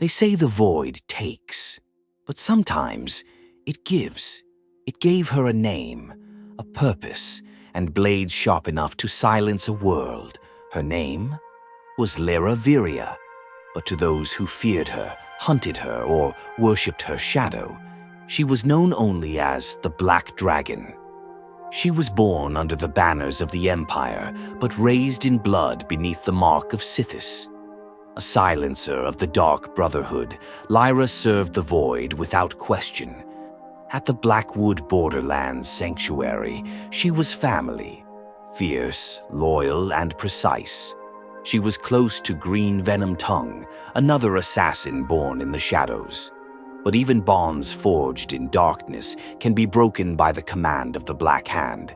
They say the void takes, but sometimes it gives. It gave her a name, a purpose, and blades sharp enough to silence a world. Her name was Lyra Viria, but to those who feared her, hunted her, or worshipped her shadow, she was known only as the Black Dragon. She was born under the banners of the Empire, but raised in blood beneath the mark of Sithis. A silencer of the Dark Brotherhood, Lyra served the Void without question. At the Blackwood Borderlands Sanctuary, she was family, fierce, loyal, and precise. She was close to Green Venom Tongue, another assassin born in the shadows. But even bonds forged in darkness can be broken by the command of the Black Hand,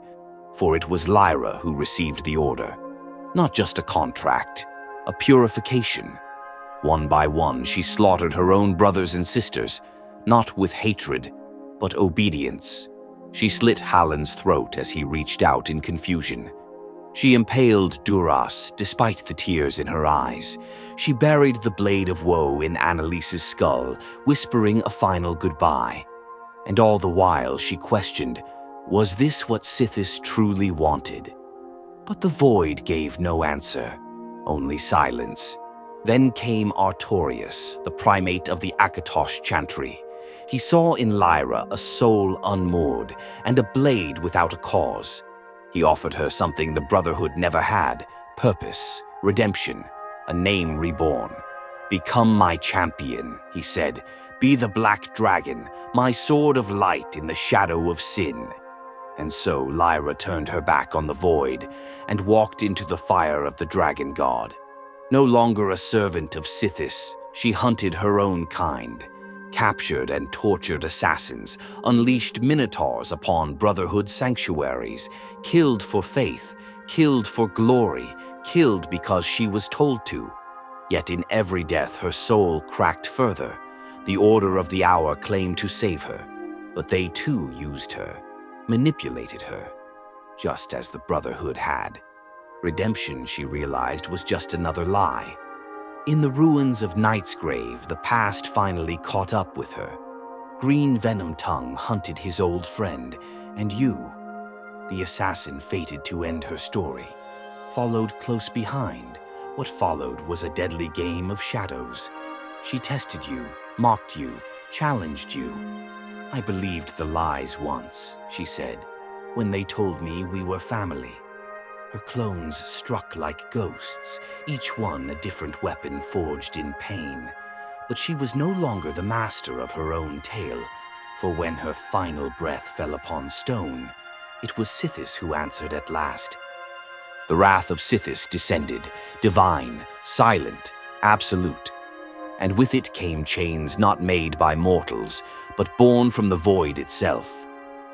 for it was Lyra who received the order. Not just a contract, a purification. One by one, she slaughtered her own brothers and sisters, not with hatred, but obedience. She slit Hallin's throat as he reached out in confusion. She impaled Duras despite the tears in her eyes. She buried the blade of woe in Annalise's skull, whispering a final goodbye. And all the while she questioned, was this what Sithis truly wanted? But the Void gave no answer, only silence. Then came Artorius, the primate of the Akatosh Chantry. He saw in Lyra a soul unmoored and a blade without a cause. He offered her something the Brotherhood never had: purpose, redemption, a name reborn. "Become my champion," he said. "Be the Black Dragon, my sword of light in the shadow of sin." And so Lyra turned her back on the Void and walked into the fire of the Dragon God. No longer a servant of Sithis, she hunted her own kind, captured and tortured assassins, unleashed minotaurs upon Brotherhood sanctuaries, killed for faith, killed for glory, killed because she was told to. Yet in every death her soul cracked further. The Order of the Hour claimed to save her, but they too used her, manipulated her, just as the Brotherhood had. Redemption, she realized, was just another lie. In the ruins of Night's Grave, the past finally caught up with her. Green Venom Tongue hunted his old friend, and you, the assassin fated to end her story, followed close behind. What followed was a deadly game of shadows. She tested you, mocked you, challenged you. "I believed the lies once," she said, "when they told me we were family." Her clones struck like ghosts, each one a different weapon forged in pain. But she was no longer the master of her own tale, for when her final breath fell upon stone, it was Sithis who answered at last. The wrath of Sithis descended, divine, silent, absolute. And with it came chains not made by mortals, but born from the Void itself.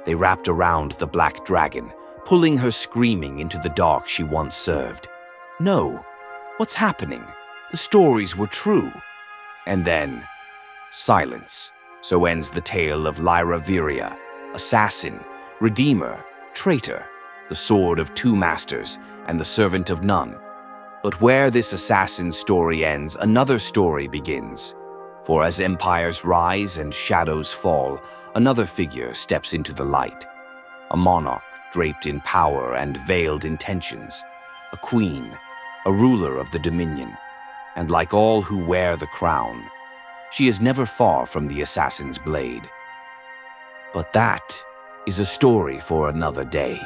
They wrapped around the Black Dragon, pulling her screaming into the dark she once served. No, what's happening? The stories were true. And then, silence. So ends the tale of Lyra Viria, assassin, redeemer, traitor, the sword of two masters, and the servant of none. But where this assassin's story ends, another story begins. For as empires rise and shadows fall, another figure steps into the light. A monarch, draped in power and veiled intentions, a queen, a ruler of the Dominion, and like all who wear the crown, she is never far from the assassin's blade. But that is a story for another day.